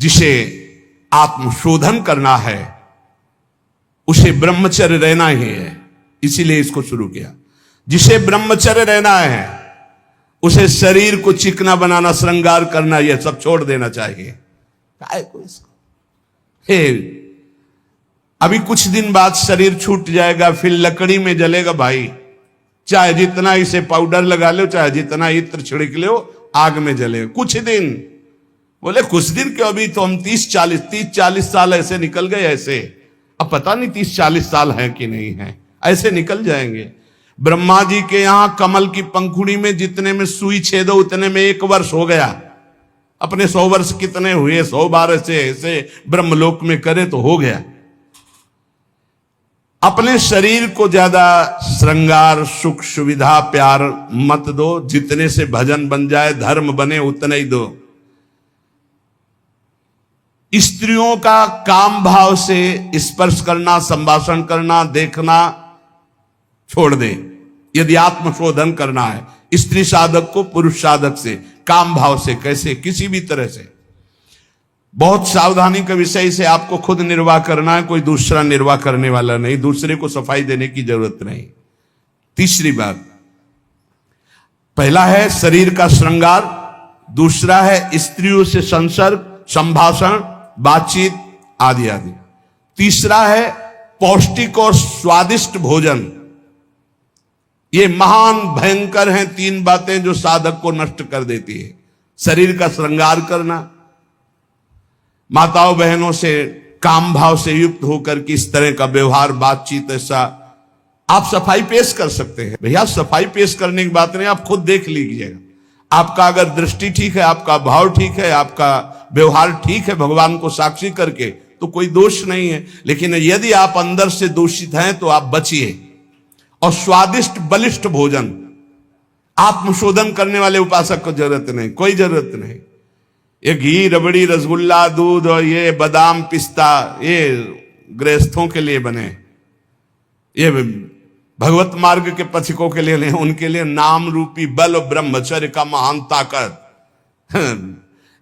जिसे आत्मशोधन करना है उसे ब्रह्मचर्य रहना ही है, इसीलिए इसको शुरू किया। जिसे ब्रह्मचर्य रहना है उसे शरीर को चिकना बनाना, श्रृंगार करना, यह सब छोड़ देना चाहिए। काय को इसको अभी कुछ दिन बाद शरीर छूट जाएगा, फिर लकड़ी में जलेगा भाई। चाहे जितना इसे पाउडर लगा लो, चाहे जितना इत्र छिड़क लो, आग में जलेगा कुछ दिन। बोले कुछ दिन क्यों, अभी तो हम 30-40 साल ऐसे निकल गए। ऐसे अब पता नहीं 30-40 साल है कि नहीं है, ऐसे निकल जाएंगे। ब्रह्मा जी के यहां कमल की पंखुड़ी में जितने में सुई छेदो उतने में 1 वर्ष हो गया। अपने 100 वर्ष कितने हुए, 100 बार ऐसे ब्रह्मलोक में करे तो हो गया। अपने शरीर को ज्यादा श्रृंगार, सुख, सुविधा, प्यार मत दो। जितने से भजन बन जाए, धर्म बने, उतना ही दो। स्त्रियों का काम भाव से स्पर्श करना, संभाषण करना, देखना छोड़ दे। यदि आत्मशोधन करना है स्त्री साधक को पुरुष साधक से, काम भाव से, कैसे, किसी भी तरह से, बहुत सावधानी का विषय से आपको खुद निर्वाह करना है, कोई दूसरा निर्वाह करने वाला नहीं, दूसरे को सफाई देने की जरूरत नहीं। तीसरी बात, पहला है शरीर का श्रृंगार, दूसरा है स्त्रियों से संसर्ग, संभाषण, बातचीत आदि आदि। तीसरा है पौष्टिक और स्वादिष्ट भोजन। ये महान भयंकर हैं 3 बातें जो साधक को नष्ट कर देती है। शरीर का श्रृंगार करना, माताओं बहनों से काम भाव से युक्त होकर के इस तरह का व्यवहार, बातचीत, ऐसा आप सफाई पेश कर सकते हैं। भैया सफाई पेश करने की बात नहीं, आप खुद देख लीजिएगा। आपका अगर दृष्टि ठीक है, आपका भाव ठीक है, आपका व्यवहार ठीक है, भगवान को साक्षी करके, तो कोई दोष नहीं है। लेकिन यदि आप अंदर से दूषित हैं तो आप बचिए। और स्वादिष्ट बलिष्ठ भोजन, आत्मशोधन करने वाले उपासक को जरूरत नहीं, कोई जरूरत नहीं। ये घी, रबड़ी, रसगुल्ला, दूध और ये बादाम, पिस्ता, ये गृहस्थों के लिए बने, ये भगवत मार्ग के पथिकों के लिए नहीं, उनके लिए नाम रूपी बल और ब्रह्मचर्य का महान ताकत,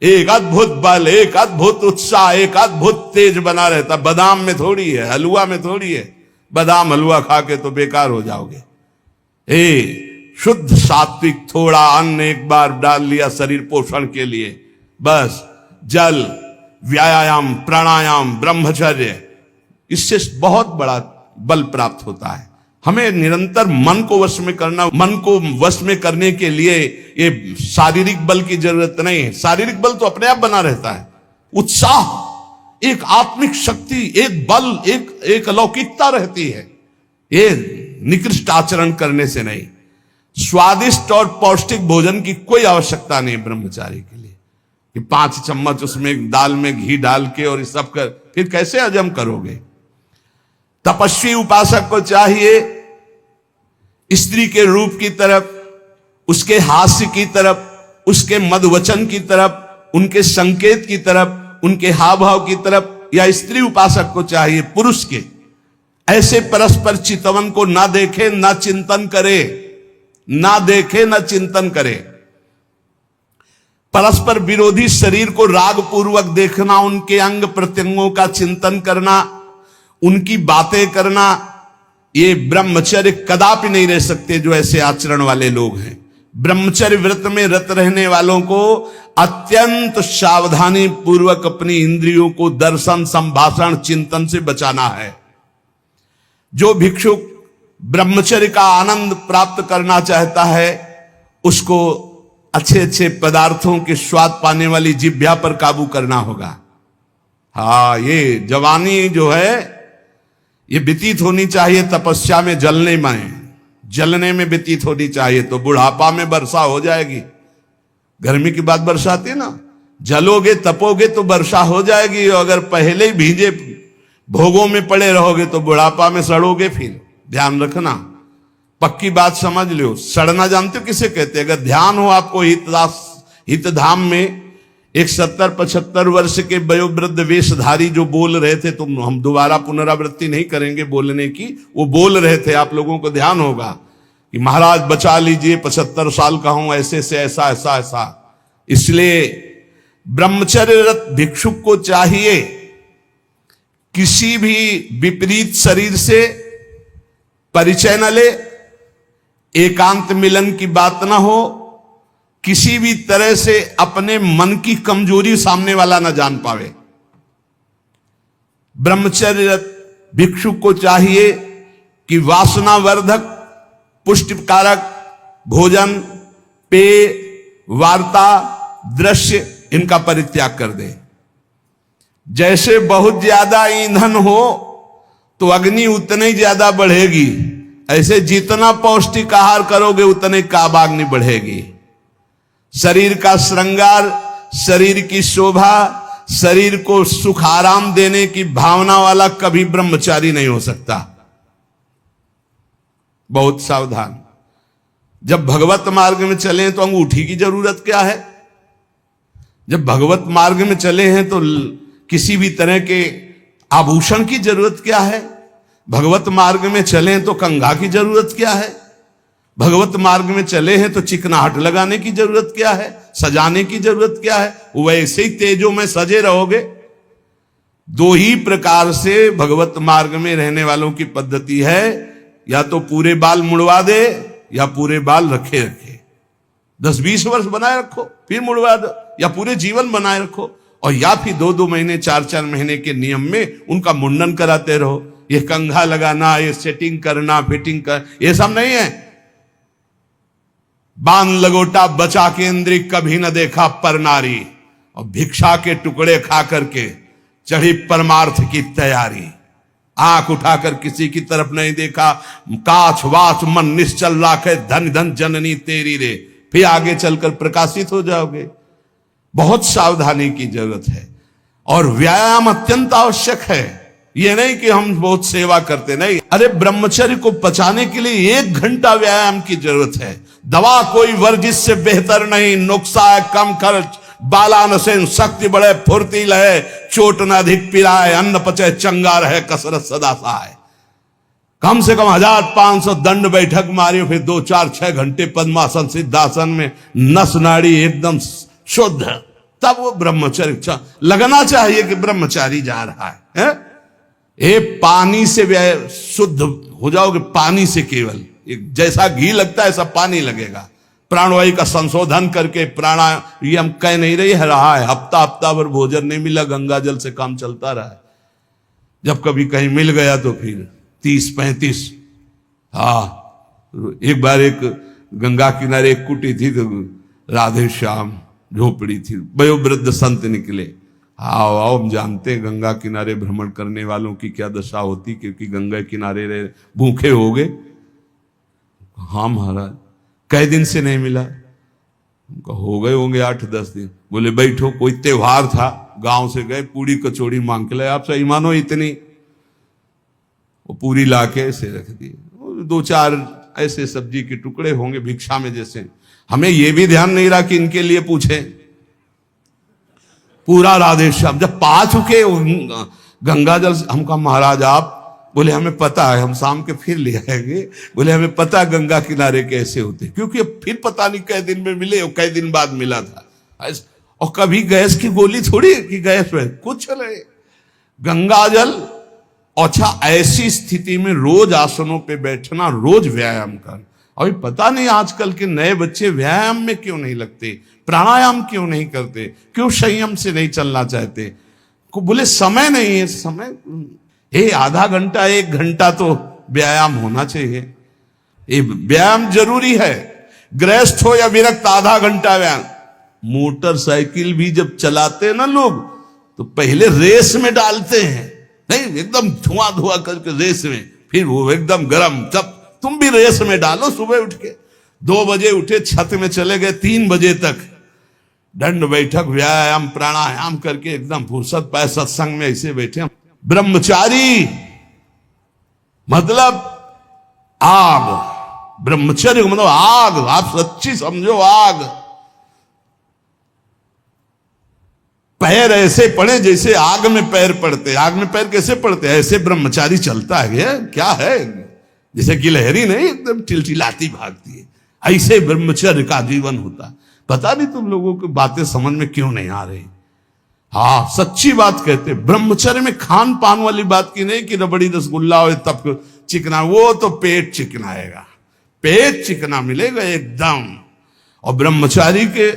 एक अद्भुत बल, एक अद्भुत उत्साह, एक अद्भुत तेज बना रहता। बादाम में थोड़ी है, हलवा में थोड़ी है। बादाम हलवा खा के तो बेकार हो जाओगे। शुद्ध सात्विक थोड़ा अन्न एक बार डाल लिया शरीर पोषण के लिए, बस जल, व्यायाम, प्राणायाम, ब्रह्मचर्य, इससे बहुत बड़ा बल प्राप्त होता है। हमें निरंतर मन को वश में करना, मन को वश में करने के लिए ये शारीरिक बल की जरूरत नहीं है। शारीरिक बल तो अपने आप बना रहता है। उत्साह, एक आत्मिक शक्ति, एक बल, एक अलौकिकता रहती है। ये निकृष्ट आचरण करने से नहीं। स्वादिष्ट और पौष्टिक भोजन की कोई आवश्यकता नहीं ब्रह्मचारी के लिए कि 5 चम्मच उसमें दाल में घी डाल के और इस सब कर, फिर कैसे हजम करोगे। तपस्वी उपासक को चाहिए स्त्री के रूप की तरफ, उसके हास्य की तरफ, उसके मधुवचन की तरफ, उनके संकेत की तरफ, उनके हाव भाव की तरफ, या स्त्री उपासक को चाहिए पुरुष के ऐसे परस्पर चितवन को ना देखे, ना चिंतन करे, ना देखे, ना चिंतन करे। परस्पर विरोधी शरीर को राग पूर्वक देखना, उनके अंग प्रत्यंगों का चिंतन करना, उनकी बातें करना, ये ब्रह्मचर्य कदापि नहीं रह सकते जो ऐसे आचरण वाले लोग हैं। ब्रह्मचर्य व्रत में रत रहने वालों को अत्यंत सावधानी पूर्वक अपनी इंद्रियों को दर्शन, संभाषण, चिंतन से बचाना है। जो भिक्षुक ब्रह्मचर्य का आनंद प्राप्त करना चाहता है उसको अच्छे अच्छे पदार्थों के स्वाद पाने वाली जिह्वा पर काबू करना होगा। हाँ, ये जवानी जो है ये व्यतीत होनी चाहिए तपस्या में, जलने में व्यतीत होनी चाहिए। तो बुढ़ापा में वर्षा हो जाएगी। गर्मी की बात वर्षा आती है ना, जलोगे तपोगे तो वर्षा हो जाएगी। अगर पहले ही भीजे भोगों में पड़े रहोगे तो बुढ़ापा में सड़ोगे। फिर ध्यान रखना, पक्की बात समझ लो। सड़ना जानते हो किसे कहते हैं? अगर ध्यान हो आपको हितधाम में, एक 70-75 वर्ष के वयोवृद्ध वेशधारी जो बोल रहे थे, तुम हम दोबारा पुनरावृत्ति नहीं करेंगे बोलने की, वो बोल रहे थे, आप लोगों को ध्यान होगा कि महाराज बचा लीजिए, 75 साल का हूं, ऐसे से ऐसा ऐसा ऐसा। इसलिए ब्रह्मचर्यरत भिक्षुक को चाहिए किसी भी विपरीत शरीर से परिचय न ले, एकांत मिलन की बात ना हो, किसी भी तरह से अपने मन की कमजोरी सामने वाला ना जान पावे। ब्रह्मचर्यरत भिक्षुक को चाहिए कि वासनावर्धक, पुष्टिकारक भोजन, पेय, वार्ता, दृश्य इनका परित्याग कर दे। जैसे बहुत ज्यादा ईंधन हो तो अग्नि उतनी ही ज्यादा बढ़ेगी, ऐसे जितना पौष्टिक आहार करोगे उतने काबाग्नि बढ़ेगी। शरीर का श्रृंगार, शरीर की शोभा, शरीर को सुख आराम देने की भावना वाला कभी ब्रह्मचारी नहीं हो सकता। बहुत सावधान। जब भगवत मार्ग में चले तो अंगूठी की जरूरत क्या है? जब भगवत मार्ग में चले हैं तो किसी भी तरह के आभूषण की जरूरत क्या है? भगवत मार्ग में चले तो कंघा की जरूरत क्या है? भगवत मार्ग में चले हैं तो चिकनाहट लगाने की जरूरत क्या है? सजाने की जरूरत क्या है? वैसे ही तेजों में सजे रहोगे। दो ही प्रकार से भगवत मार्ग में रहने वालों की पद्धति है, या तो पूरे बाल मुड़वा दे या पूरे बाल रखे रखे। 10-20 वर्ष बनाए रखो फिर मुड़वा दो, या पूरे जीवन बनाए रखो, और या फिर 2-2 महीने 4-4 महीने के नियम में उनका मुंडन कराते रहो। ये कंघा लगाना, ये सेटिंग करना, फिटिंग कर, ये सब नहीं है। बांध लगोटा बचा के इंद्री कभी न देखा पर नारी, और भिक्षा के टुकड़े खा करके चढ़ी परमार्थ की तैयारी। आंख उठाकर किसी की तरफ नहीं देखा, काछ वाच मन निश्चल राखे, धन धन जननी तेरी रे, फिर आगे चलकर प्रकाशित हो जाओगे। बहुत सावधानी की जरूरत है और व्यायाम अत्यंत आवश्यक है। यह नहीं कि हम बहुत सेवा करते, नहीं। अरे ब्रह्मचर्य को पचाने के लिए 1 घंटा व्यायाम की जरूरत है। दवा कोई वर्जिश से बेहतर नहीं, नुक्सा है कम खर्च, बालानसेन शक्ति बढ़े, फुर्ती लहे, चोट न अधिक पिराए, अन्न पचे चंगा रहे, कसरत सदा सहाय। कम से कम 1500 दंड बैठक मारियो, फिर 2-4-6 घंटे पद्मासन सिद्धासन में नस नाड़ी एकदम शुद्ध, तब वो ब्रह्मचर्य लगना चाहिए कि ब्रह्मचारी जा रहा है। ये पानी से शुद्ध हो जाओगे, पानी से केवल, जैसा घी लगता है ऐसा पानी लगेगा। प्राणवायु का संशोधन करके प्राणायाम कह नहीं रहा है, हफ्ता भर भोजन नहीं मिला, गंगा जल से काम चलता रहा है। जब कभी कहीं मिल गया तो फिर 30-35। एक बार एक गंगा किनारे एक कुटी थी, तो राधे श्याम झोपड़ी थी, वयोवृद्ध संत निकले। आओ आओ, हम जानते हैं गंगा किनारे भ्रमण करने वालों की क्या दशा होती, क्योंकि गंगा किनारे रहे भूखे हो गए। हाँ महाराज, कई दिन से नहीं मिला? हो गए होंगे 8-10 दिन। बोले बैठो, कोई त्योहार था, गांव से गए, पूरी कचौड़ी मांग के लाए। आप सही मानो इतनी, वो पूरी लाके ऐसे रख दिए, 2-4 ऐसे सब्जी के टुकड़े होंगे भिक्षा में जैसे। हमें यह भी ध्यान नहीं रहा कि इनके लिए पूछे। पूरा राधे श्याम जब पा चुके गंगा जल, हम कहा महाराज आप, बोले हमें पता है, हम शाम के फिर ले आएंगे। बोले हमें पता है गंगा किनारे कैसे होते, क्योंकि फिर पता नहीं कई दिन में मिले और कई दिन बाद मिला था। और कभी गैस की गोली थोड़ी कि गैस में कुछ नहीं, गंगा जल। अच्छा, ऐसी स्थिति में रोज आसनों पे बैठना, रोज व्यायाम करना। अभी पता नहीं आजकल के नए बच्चे व्यायाम में क्यों नहीं लगते, प्राणायाम क्यों नहीं करते, क्यों संयम से नहीं चलना चाहते। बोले समय नहीं है। समय आधा घंटा 1 घंटा तो व्यायाम होना चाहिए। ये व्यायाम जरूरी है, गृहस्थ हो या विरक्त, आधा घंटा व्यायाम। मोटरसाइकिल भी जब चलाते हैं ना लोग, तो पहले रेस में डालते हैं, नहीं एकदम धुआं करके रेस में, फिर वो एकदम गर्म। तब तुम भी रेस में डालो। सुबह उठ के 2 बजे उठे, छत में चले गए, 3 बजे तक दंड बैठक व्यायाम प्राणायाम करके एकदम फुर्सत पाए, सत्संग में ऐसे बैठे। ब्रह्मचारी मतलब आग, ब्रह्मचर्य मतलब आग, आप सच्ची समझो आग। पैर ऐसे पड़े जैसे आग में पैर पड़ते। आग में पैर कैसे पड़ते? ऐसे ब्रह्मचारी चलता है। क्या है, जैसे गिलहरी नहीं एकदम टिलटिलाती भागती है, ऐसे ब्रह्मचर्य का जीवन होता। पता नहीं तुम लोगों की बातें समझ में क्यों नहीं आ रही। हाँ सच्ची बात कहते, ब्रह्मचर्य में खान पान वाली बात की नहीं कि रबड़ी रसगुल्ला हो तब चिकना, वो तो पेट चिकनाएगा, पेट चिकना मिलेगा एकदम। और ब्रह्मचारी के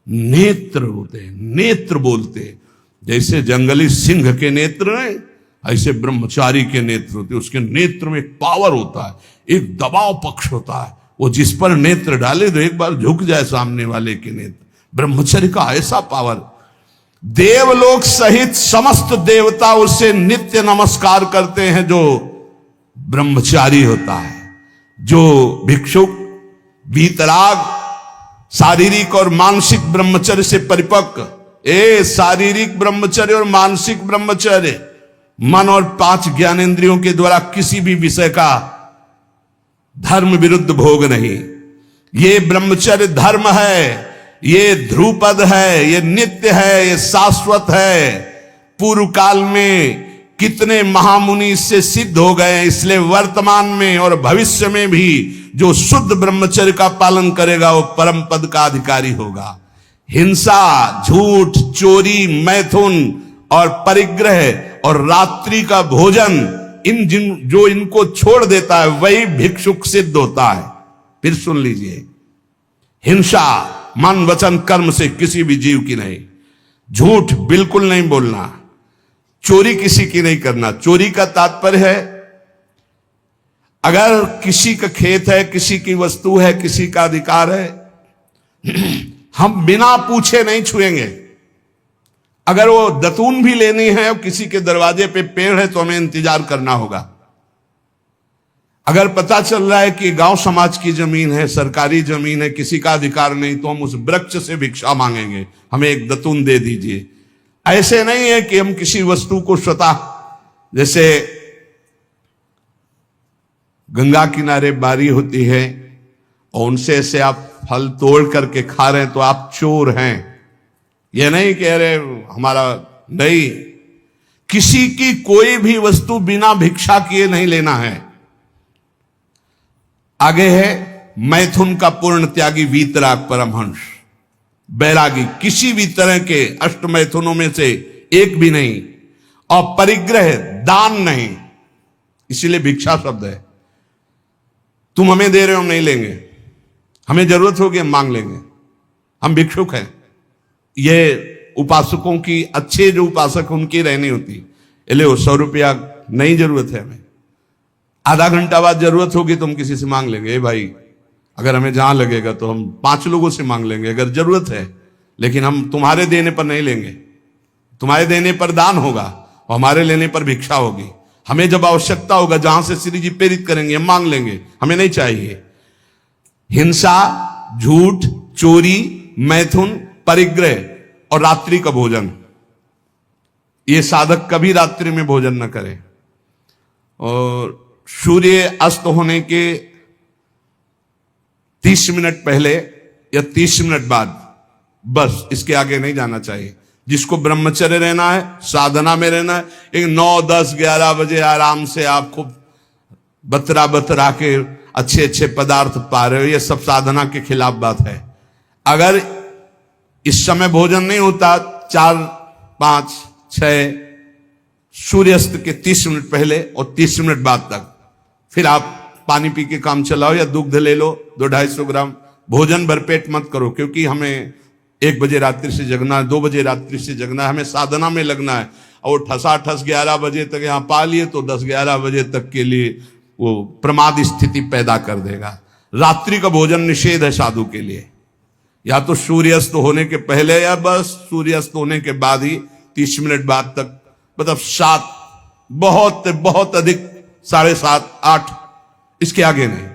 नेत्र होते हैं, नेत्र बोलते हैं, जैसे जंगली सिंह के नेत्र हैं ऐसे ब्रह्मचारी के नेत्र होते हैं। उसके नेत्र में एक पावर होता है, एक दबाव पक्ष होता है, वो जिस पर नेत्र डाले तो एक बार झुक जाए सामने वाले के नेत्र। ब्रह्मचर्य का ऐसा पावर, देवलोक सहित समस्त देवता उससे नित्य नमस्कार करते हैं जो ब्रह्मचारी होता है। जो भिक्षुक वीतराग शारीरिक और मानसिक ब्रह्मचर्य से परिपक्व, शारीरिक ब्रह्मचर्य और मानसिक ब्रह्मचर्य, मन और 5 ज्ञानेंद्रियों के द्वारा किसी भी विषय का धर्म विरुद्ध भोग नहीं, ये ब्रह्मचर्य धर्म है, ये ध्रुपद है, ये नित्य है, ये शाश्वत है। पूर्व काल में कितने महामुनि इससे सिद्ध हो गए, इसलिए वर्तमान में और भविष्य में भी जो शुद्ध ब्रह्मचर्य का पालन करेगा वो परम पद का अधिकारी होगा। हिंसा, झूठ, चोरी, मैथुन और परिग्रह और रात्रि का भोजन, जो इनको छोड़ देता है वही भिक्षुक सिद्ध होता है। फिर सुन लीजिए, हिंसा मन वचन कर्म से किसी भी जीव की नहीं, झूठ बिल्कुल नहीं बोलना, चोरी किसी की नहीं करना। चोरी का तात्पर्य है अगर किसी का खेत है, किसी की वस्तु है, किसी का अधिकार है, हम बिना पूछे नहीं छुएंगे। अगर वो दतून भी लेनी है और किसी के दरवाजे पे पेड़ है तो हमें इंतजार करना होगा। अगर पता चल रहा है कि गांव समाज की जमीन है, सरकारी जमीन है, किसी का अधिकार नहीं, तो हम उस वृक्ष से भिक्षा मांगेंगे, हमें एक दतून दे दीजिए। ऐसे नहीं है कि हम किसी वस्तु को स्वतः, जैसे गंगा किनारे बारी होती है और उनसे ऐसे आप फल तोड़ करके खा रहे हैं तो आप चोर हैं, ये नहीं कह रहे हमारा नहीं। किसी की कोई भी वस्तु बिना भिक्षा किए नहीं लेना है। आगे है मैथुन का पूर्ण त्यागी वीतराग परमहंस, बैरागी, किसी भी तरह के अष्ट मैथुनों में से एक भी नहीं। और परिग्रह, दान नहीं, इसीलिए भिक्षा शब्द है। तुम हमें दे रहे हो, हम नहीं लेंगे, हमें जरूरत होगी हम मांग लेंगे, हम भिक्षुक हैं। ये उपासकों की, अच्छे जो उपासक उनकी रहनी होती, ले 100 रुपया नहीं जरूरत है हमें, आधा घंटा बाद जरूरत होगी तो हम किसी से मांग लेंगे, भाई अगर हमें जहां लगेगा तो हम 5 लोगों से मांग लेंगे अगर जरूरत है, लेकिन हम तुम्हारे देने पर नहीं लेंगे। तुम्हारे देने पर दान होगा और हमारे लेने पर भिक्षा होगी। हमें जब आवश्यकता होगा जहां से श्री जी प्रेरित करेंगे हम मांग लेंगे, हमें नहीं चाहिए। हिंसा, झूठ, चोरी, मैथुन, परिग्रह और रात्रि का भोजन, ये साधक कभी रात्रि में भोजन न करे। और सूर्य अस्त होने के 30 मिनट पहले या 30 मिनट बाद, बस इसके आगे नहीं जाना चाहिए। जिसको ब्रह्मचर्य रहना है, साधना में रहना है, एक 9, 10, 11 बजे आराम से आप खूब बतरा के अच्छे अच्छे पदार्थ पा रहे हो, ये सब साधना के खिलाफ बात है। अगर इस समय भोजन नहीं होता 4, 5, 6 सूर्यास्त के 30 मिनट पहले और 30 मिनट बाद तक, फिर आप पानी पी के काम चलाओ या दुग्ध ले लो 200-250 ग्राम। भोजन भरपेट मत करो, क्योंकि हमें 1 बजे रात्रि से जगना है, 2 बजे रात्रि से जगना है, हमें साधना में लगना है। और ठसाठस 11 बजे तक यहाँ पा लिए तो 10-11 बजे तक के लिए वो प्रमाद स्थिति पैदा कर देगा। रात्रि का भोजन निषेध है साधु के लिए, या तो सूर्यास्त होने के पहले या बस सूर्यास्त होने के बाद ही 30 मिनट बाद तक, मतलब 7, बहुत बहुत अधिक 7:30, 8, इसके आगे नहीं।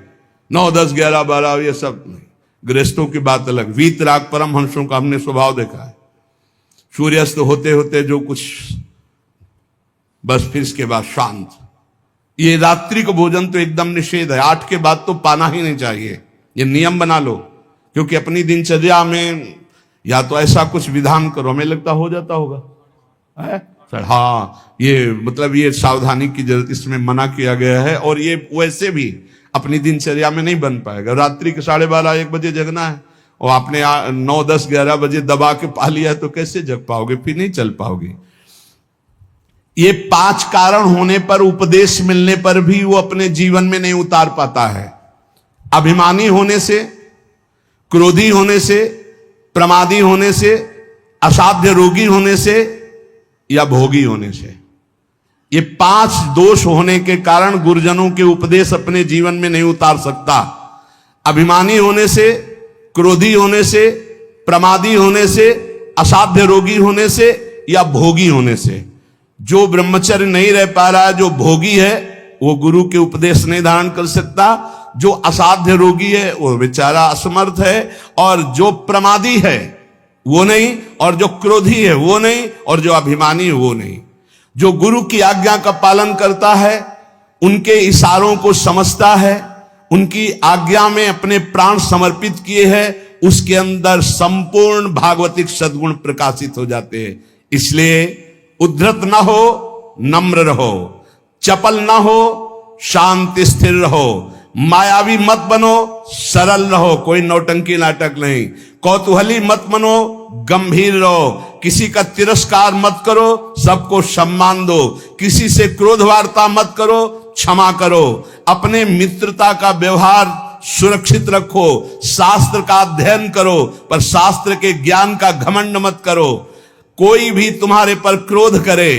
9, 10, 11, 12 ये सब नहीं। गृहस्थों की बात अलग। वीतराग परमहंसों का हमने स्वभाव देखा है, सूर्यास्त होते होते जो कुछ, बस फिर इसके बाद शांत। ये रात्रि का भोजन तो एकदम निषेध है, 8 के बाद तो पाना ही नहीं चाहिए। ये नियम बना लो, क्योंकि अपनी दिनचर्या में या तो ऐसा कुछ विधान करो, हमें लगता हो जाता होगा है? हाँ, ये मतलब ये सावधानी की जरूरत, इसमें मना किया गया है। और ये वैसे भी अपनी दिनचर्या में नहीं बन पाएगा। रात्रि के 12:30-1 बजे जगना है, और आपने 9, 10, 11 बजे दबा के पा लिया तो कैसे जग पाओगे, फिर नहीं चल पाओगे। ये 5 कारण होने पर, उपदेश मिलने पर भी वो अपने जीवन में नहीं उतार पाता है। अभिमानी होने से, क्रोधी होने से, प्रमादी होने से, असाध्य रोगी होने से या भोगी होने से। ये 5 दोष होने के कारण गुरुजनों के उपदेश अपने जीवन में नहीं उतार सकता। अभिमानी होने से, क्रोधी होने से, प्रमादी होने से, असाध्य रोगी होने से या भोगी होने से। जो ब्रह्मचर्य नहीं रह पा रहा है, जो भोगी है, वो गुरु के उपदेश नहीं धारण कर सकता। जो असाध्य रोगी है वो बेचारा असमर्थ है, और जो प्रमादी है वो नहीं, और जो क्रोधी है वो नहीं, और जो अभिमानी है वो नहीं। जो गुरु की आज्ञा का पालन करता है, उनके इशारों को समझता है, उनकी आज्ञा में अपने प्राण समर्पित किए हैं, उसके अंदर संपूर्ण भागवतिक सद्गुण प्रकाशित हो जाते हैं। इसलिए उद्धत ना हो, नम्र रहो, चपल ना हो, शांति स्थिर रहो, मायावी मत बनो, सरल रहो, कोई नौटंकी नाटक नहीं, कौतूहली मत बनो, गंभीर रहो, किसी का तिरस्कार मत करो, सबको सम्मान दो, किसी से क्रोध वार्ता मत करो, क्षमा करो, अपने मित्रता का व्यवहार सुरक्षित रखो, शास्त्र का अध्ययन करो, पर शास्त्र के ज्ञान का घमंड मत करो। कोई भी तुम्हारे पर क्रोध करे,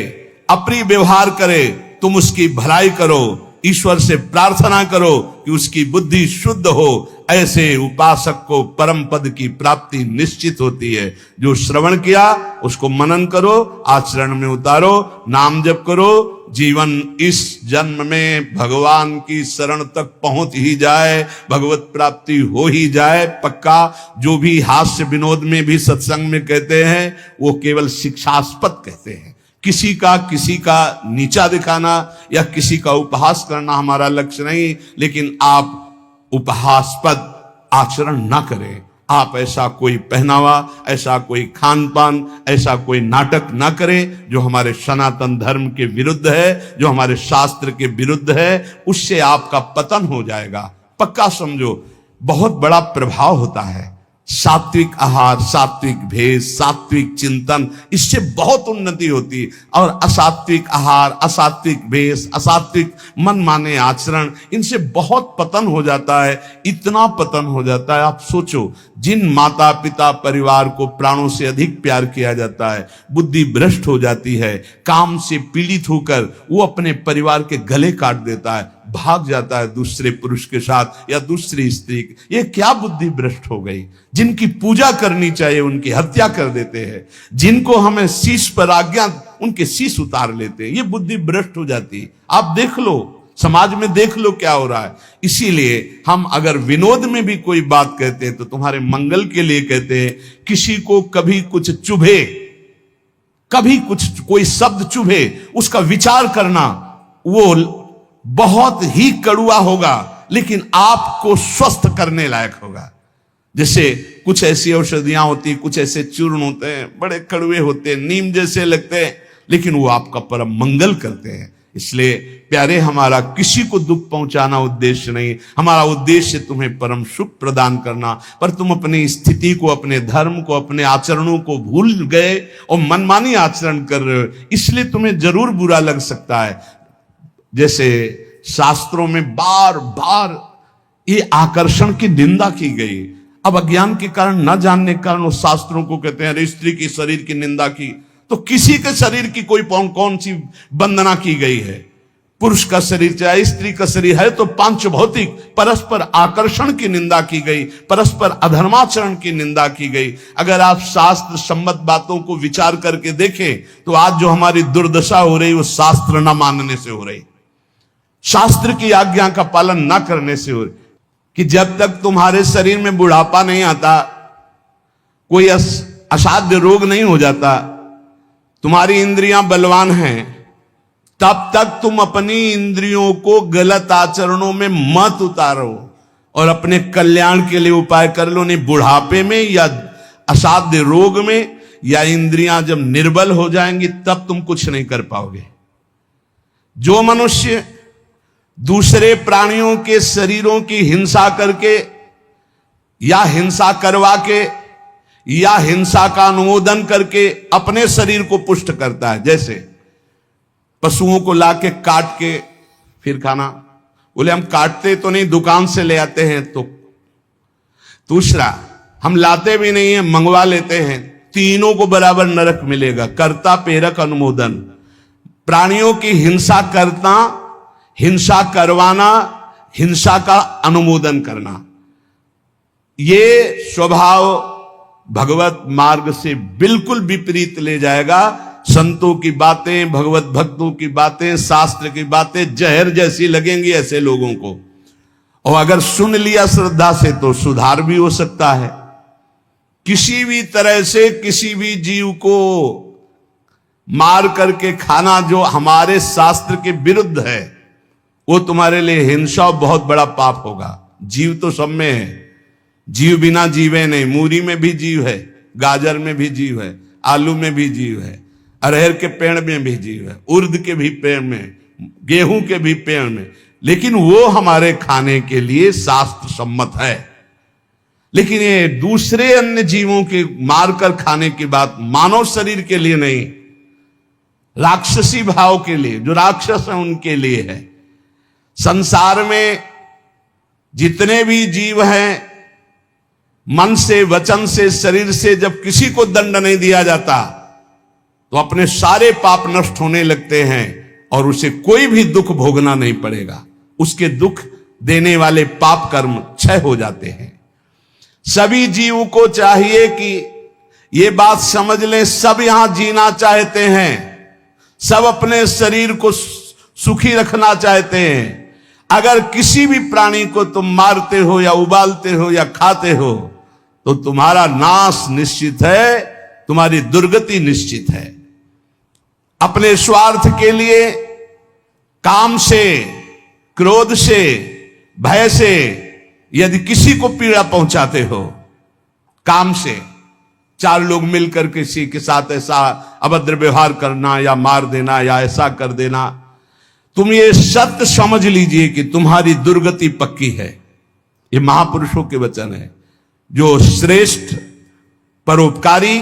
अप्रिय व्यवहार करे, तुम उसकी भलाई करो, ईश्वर से प्रार्थना करो कि उसकी बुद्धि शुद्ध हो। ऐसे उपासक को परम पद की प्राप्ति निश्चित होती है। जो श्रवण किया उसको मनन करो, आचरण में उतारो, नाम जप करो, जीवन इस जन्म में भगवान की शरण तक पहुंच ही जाए, भगवत प्राप्ति हो ही जाए पक्का। जो भी हास्य विनोद में भी सत्संग में कहते हैं वो केवल शिक्षास्पद कहते हैं। किसी का नीचा दिखाना या किसी का उपहास करना हमारा लक्ष्य नहीं, लेकिन आप उपहासपद आचरण ना करें। आप ऐसा कोई पहनावा, ऐसा कोई खान पान, ऐसा कोई नाटक ना करें जो हमारे सनातन धर्म के विरुद्ध है, जो हमारे शास्त्र के विरुद्ध है। उससे आपका पतन हो जाएगा, पक्का समझो। बहुत बड़ा प्रभाव होता है सात्विक आहार, सात्विक भेष, सात्विक चिंतन, इससे बहुत उन्नति होती है। और असात्विक आहार, असात्विक भेष, असात्विक मनमाने आचरण, इनसे बहुत पतन हो जाता है। इतना पतन हो जाता है, आप सोचो, जिन माता पिता परिवार को प्राणों से अधिक प्यार किया जाता है, बुद्धि भ्रष्ट हो जाती है, काम से पीड़ित होकर वो अपने परिवार के गले काट देता है, भाग जाता है दूसरे पुरुष के साथ या दूसरी स्त्री। ये क्या बुद्धि भ्रष्ट हो गई। जिनकी पूजा करनी चाहिए उनकी हत्या कर देते हैं, जिनको हमें शीश पर आज्ञा, उनके शीश उतार लेते हैं। ये बुद्धि भ्रष्ट हो जाती है। आप देख लो, समाज में देख लो क्या हो रहा है। इसीलिए हम अगर विनोद में भी कोई बात कहते हैं तो तुम्हारे मंगल के लिए कहते हैं। किसी को कभी कुछ चुभे, कभी कुछ कोई शब्द चुभे, उसका विचार करना वो बहुत ही कड़ुआ होगा, लेकिन आपको स्वस्थ करने लायक होगा। जैसे कुछ ऐसी औषधियां होती, कुछ ऐसे चूर्ण होते हैं, बड़े कड़वे होते हैं, नीम जैसे लगते हैं, लेकिन वो आपका परम मंगल करते हैं। इसलिए प्यारे, हमारा किसी को दुख पहुंचाना उद्देश्य नहीं, हमारा उद्देश्य तुम्हें परम सुख प्रदान करना। पर तुम अपनी स्थिति को, अपने धर्म को, अपने आचरणों को भूल गए और मनमानी आचरण कर रहे हो, इसलिए तुम्हें जरूर बुरा लग सकता है। जैसे शास्त्रों में बार बार ये आकर्षण की निंदा की गई। अब अज्ञान के कारण, न जानने के कारण, उस शास्त्रों को कहते हैं, स्त्री की शरीर की निंदा की, तो किसी के शरीर की कोई कौन सी वंदना की गई है। पुरुष का शरीर चाहे स्त्री का शरीर है तो पांच भौतिक परस्पर आकर्षण की निंदा की गई, परस्पर अधर्माचरण की निंदा की गई। अगर आप शास्त्र सम्मत बातों को विचार करके देखें तो आज जो हमारी दुर्दशा हो रही वो शास्त्र न मानने से हो रही, शास्त्र की आज्ञा का पालन न करने से हो रही। कि जब तक तुम्हारे शरीर में बुढ़ापा नहीं आता, कोई असाध्य रोग नहीं हो जाता, तुम्हारी इंद्रियां बलवान हैं, तब तक तुम अपनी इंद्रियों को गलत आचरणों में मत उतारो और अपने कल्याण के लिए उपाय कर लो। नहीं बुढ़ापे में या असाध्य रोग में या इंद्रियां जब निर्बल हो जाएंगी तब तुम कुछ नहीं कर पाओगे। जो मनुष्य दूसरे प्राणियों के शरीरों की हिंसा करके या हिंसा करवा के या हिंसा का अनुमोदन करके अपने शरीर को पुष्ट करता है। जैसे पशुओं को लाके काट के फिर खाना, बोले हम काटते तो नहीं, दुकान से ले आते हैं। तो दूसरा, हम लाते भी नहीं है, मंगवा लेते हैं। तीनों को बराबर नरक मिलेगा। कर्ता प्रेरक अनुमोदन, प्राणियों की हिंसा करना, हिंसा करवाना, हिंसा का अनुमोदन करना, ये स्वभाव भगवत मार्ग से बिल्कुल विपरीत ले जाएगा। संतों की बातें, भगवत भक्तों की बातें, शास्त्र की बातें जहर जैसी लगेंगी ऐसे लोगों को, और अगर सुन लिया श्रद्धा से तो सुधार भी हो सकता है। किसी भी तरह से किसी भी जीव को मार करके खाना जो हमारे शास्त्र के विरुद्ध है, वो तुम्हारे लिए हिंसा और बहुत बड़ा पाप होगा। जीव तो सब में है, जीव बिना जीवे नहीं। मूरी में भी जीव है, गाजर में भी जीव है, आलू में भी जीव है, अरहर के पेड़ में भी जीव है, उर्द के भी पेड़ में, गेहूं के भी पेड़ में, लेकिन वो हमारे खाने के लिए शास्त्र सम्मत है। लेकिन ये दूसरे अन्य जीवों के मारकर खाने की बात मानव शरीर के लिए नहीं, राक्षसी भाव के लिए, जो राक्षस है उनके लिए है। संसार में जितने भी जीव हैं, मन से, वचन से, शरीर से जब किसी को दंड नहीं दिया जाता तो अपने सारे पाप नष्ट होने लगते हैं और उसे कोई भी दुख भोगना नहीं पड़ेगा। उसके दुख देने वाले पाप कर्म क्षय हो जाते हैं। सभी जीवों को चाहिए कि ये बात समझ लें, सब यहां जीना चाहते हैं, सब अपने शरीर को सुखी रखना चाहते हैं। अगर किसी भी प्राणी को तुम मारते हो या उबालते हो या खाते हो तो तुम्हारा नाश निश्चित है, तुम्हारी दुर्गति निश्चित है। अपने स्वार्थ के लिए, काम से, क्रोध से, भय से यदि किसी को पीड़ा पहुंचाते हो, काम से, चार लोग मिलकर किसी के साथ ऐसा अभद्र व्यवहार करना या मार देना या ऐसा कर देना, तुम ये सत्य समझ लीजिए कि तुम्हारी दुर्गति पक्की है। ये महापुरुषों के वचन है। जो श्रेष्ठ, परोपकारी,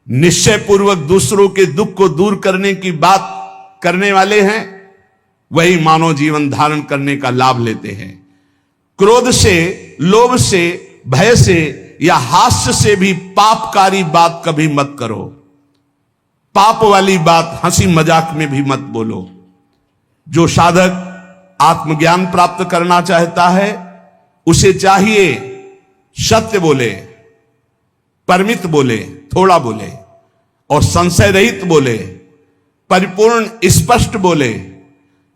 निश्चय पूर्वक दूसरों के दुख को दूर करने की बात करने वाले हैं, वही मानव जीवन धारण करने का लाभ लेते हैं। क्रोध से, लोभ से, भय से या हास्य से भी पापकारी बात कभी मत करो। पाप वाली बात हंसी मजाक में भी मत बोलो। जो साधक आत्मज्ञान प्राप्त करना चाहता है उसे चाहिए सत्य बोले, परमित बोले, थोड़ा बोले, और संशय रहित बोले, परिपूर्ण स्पष्ट बोले,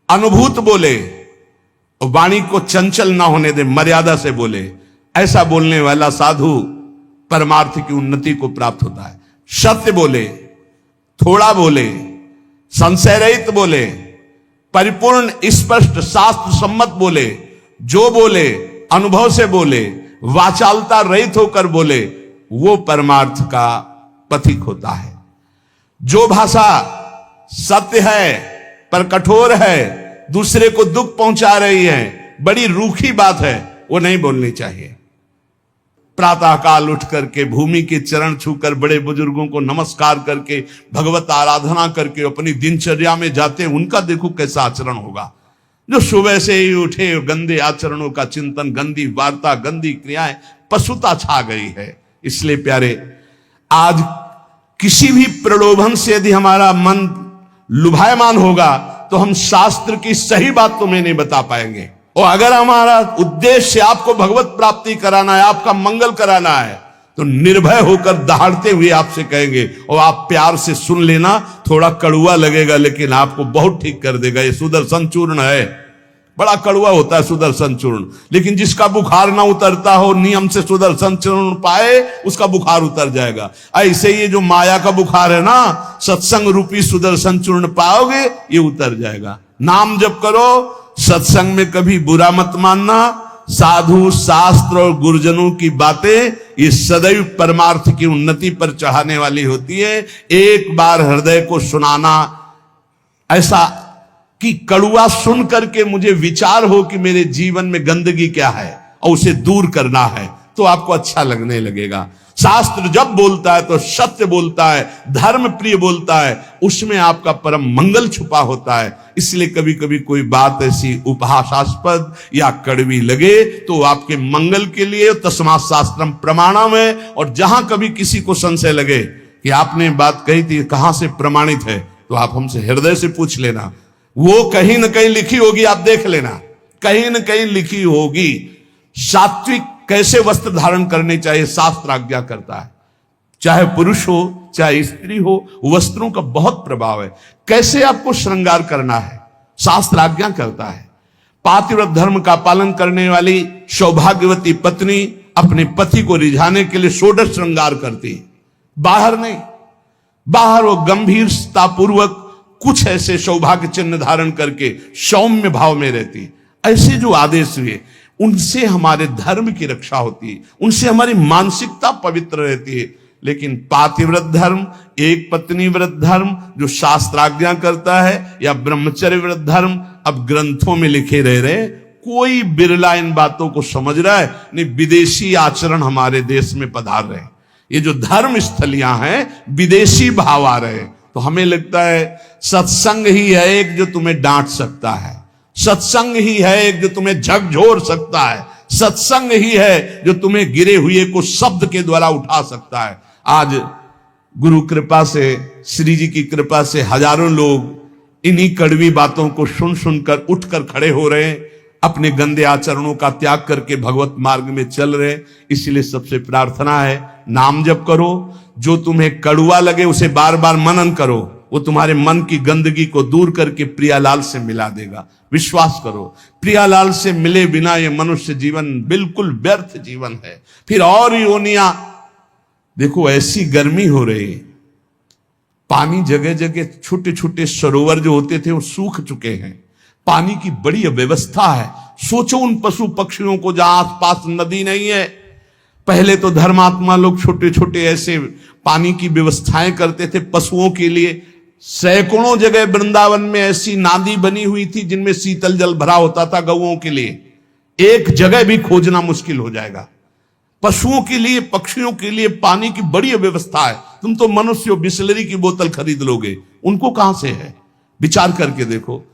अनुभूत बोले, और वाणी को चंचल ना होने दे, मर्यादा से बोले। ऐसा बोलने वाला साधु परमार्थ की उन्नति को प्राप्त होता है। सत्य बोले, थोड़ा बोले, संशय रहित बोले, परिपूर्ण स्पष्ट शास्त्र सम्मत बोले, जो बोले अनुभव से बोले, वाचालता रहित होकर बोले, वो परमार्थ का पथिक होता है। जो भाषा सत्य है पर कठोर है, दूसरे को दुख पहुंचा रही है, बड़ी रूखी बात है, वो नहीं बोलनी चाहिए। प्रातः काल उठ करके भूमि के चरण छूकर बड़े बुजुर्गों को नमस्कार करके भगवत आराधना करके अपनी दिनचर्या में जाते हैं, उनका देखो कैसा आचरण होगा। जो सुबह से ही उठे, गंदे आचरणों का चिंतन, गंदी वार्ता, गंदी क्रियाएं, पशुता छा गई है। इसलिए प्यारे, आज किसी भी प्रलोभन से यदि हमारा मन लुभायमान होगा तो हम शास्त्र की सही बात तुम्हें नहीं बता पाएंगे। और अगर हमारा उद्देश्य आपको भगवत प्राप्ति कराना है, आपका मंगल कराना है, तो निर्भय होकर दहाड़ते हुए आपसे कहेंगे, और आप प्यार से सुन लेना। थोड़ा कड़ुआ लगेगा लेकिन आपको बहुत ठीक कर देगा। ये सुदर्शन चूर्ण है, बड़ा कड़ुआ होता है सुदर्शन चूर्ण, लेकिन जिसका बुखार ना उतरता हो, नियम से सुदर्शन चूर्ण पाए, उसका बुखार उतर जाएगा। ऐसे ये जो माया का बुखार है ना, सत्संग रूपी सुदर्शन चूर्ण पाओगे, ये उतर जाएगा। नाम जप करो, सत्संग में कभी बुरा मत मानना। साधु, शास्त्र और गुरुजनों की बातें ये सदैव परमार्थ की उन्नति पर चढ़ाने वाली होती है। एक बार हृदय को सुनाना, ऐसा कि कड़ुआ सुन करके मुझे विचार हो कि मेरे जीवन में गंदगी क्या है और उसे दूर करना है, तो आपको अच्छा लगने लगेगा। शास्त्र जब बोलता है तो सत्य बोलता है, धर्म प्रिय बोलता है, उसमें आपका परम मंगल छुपा होता है। इसलिए कभी कभी कोई बात ऐसी उपहासास्पद या कड़वी लगे तो आपके मंगल के लिए तस्मात् शास्त्रम प्रमाणम है। और जहां कभी किसी को संशय लगे कि आपने बात कही थी कहां से प्रमाणित है, तो आप हमसे हृदय से पूछ लेना, वो कहीं ना कहीं लिखी होगी, आप देख लेना, कहीं ना कहीं लिखी होगी। सात्विक कैसे वस्त्र धारण करने चाहिए शास्त्र आज्ञा करता है, चाहे पुरुष हो चाहे स्त्री हो, वस्त्रों का बहुत प्रभाव है। कैसे आपको श्रृंगार करना है शास्त्र आज्ञा करता है। पातिव्रत धर्म का पालन करने वाली सौभाग्यवती पत्नी अपने पति को रिझाने के लिए षोडश श्रृंगार करती है, बाहर नहीं। बाहर वो गंभीरता पूर्वक कुछ ऐसे सौभाग्य चिन्ह धारण करके सौम्य भाव में रहती है। ऐसे जो आदेश हुए उनसे हमारे धर्म की रक्षा होती है, उनसे हमारी मानसिकता पवित्र रहती है। लेकिन पातिव्रत धर्म, एक पत्नी व्रत धर्म जो शास्त्र आज्ञा करता है, या ब्रह्मचर्य व्रत धर्म अब ग्रंथों में लिखे रह रहे, कोई बिरला इन बातों को समझ रहा है नहीं। विदेशी आचरण हमारे देश में पधार रहे, ये जो धर्म स्थलियां हैं विदेशी भाव आ रहे। तो हमें लगता है सत्संग ही है एक जो तुम्हें डांट सकता है, सत्संग ही है एक जो तुम्हें झकझोर सकता है, सत्संग ही है जो तुम्हें गिरे हुए को शब्द के द्वारा उठा सकता है। आज गुरु कृपा से, श्री जी की कृपा से हजारों लोग इन्हीं कड़वी बातों को सुन सुनकर उठकर खड़े हो रहे हैं, अपने गंदे आचरणों का त्याग करके भगवत मार्ग में चल रहे। इसलिए सबसे प्रार्थना है, नाम जप करो, जो तुम्हें कड़वा लगे उसे बार बार मनन करो, वो तुम्हारे मन की गंदगी को दूर करके प्रियालाल से मिला देगा। विश्वास करो, प्रियालाल से मिले बिना ये मनुष्य जीवन बिल्कुल व्यर्थ जीवन है। फिर और योनिया देखो, ऐसी गर्मी हो रही, पानी जगह जगह छोटे छोटे सरोवर जो होते थे वो सूख चुके हैं, पानी की बड़ी अव्यवस्था है। सोचो उन पशु पक्षियों को जहां आसपास नदी नहीं है। पहले तो धर्मात्मा लोग छोटे छोटे ऐसे पानी की व्यवस्थाएं करते थे पशुओं के लिए। सैकड़ों जगह वृंदावन में ऐसी नादी बनी हुई थी जिनमें शीतल जल भरा होता था गौओं के लिए। एक जगह भी खोजना मुश्किल हो जाएगा। पशुओं के लिए, पक्षियों के लिए पानी की बड़ी व्यवस्था है। तुम तो मनुष्य बिसलरी की बोतल खरीद लोगे, उनको कहां से है? विचार करके देखो।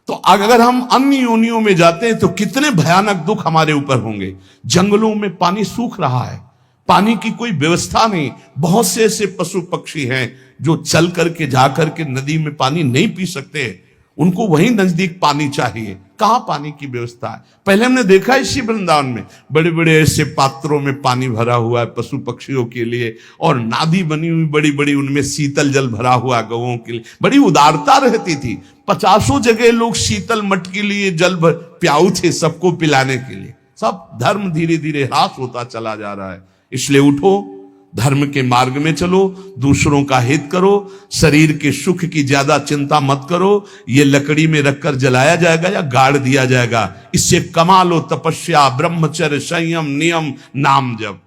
तो अगर हम अन्य योनियों में जाते हैं तो कितने भयानक दुख हमारे ऊपर होंगे। जंगलों में पानी सूख रहा है, पानी की कोई व्यवस्था नहीं। बहुत से ऐसे पशु पक्षी हैं जो चल करके जा करके नदी में पानी नहीं पी सकते, उनको वहीं नजदीक पानी चाहिए। कहां पानी की व्यवस्था है? पहले हमने देखा इसी वृंदावन में बड़े बड़े ऐसे पात्रों में पानी भरा हुआ है पशु पक्षियों के लिए, और नादी बनी हुई बड़ी बड़ी, उनमें शीतल जल भरा हुआ गौओं के लिए। बड़ी उदारता रहती थी। 50 जगह लोग शीतल मट के लिए जल प्याऊ थे सबको पिलाने के लिए। सब धर्म धीरे धीरे ह्रास होता चला जा रहा है। इसलिए उठो, धर्म के मार्ग में चलो, दूसरों का हित करो, शरीर के सुख की ज्यादा चिंता मत करो। ये लकड़ी में रखकर जलाया जाएगा या गाड़ दिया जाएगा, इससे कमा लो तपस्या, ब्रह्मचर्य, संयम, नियम, नाम जप।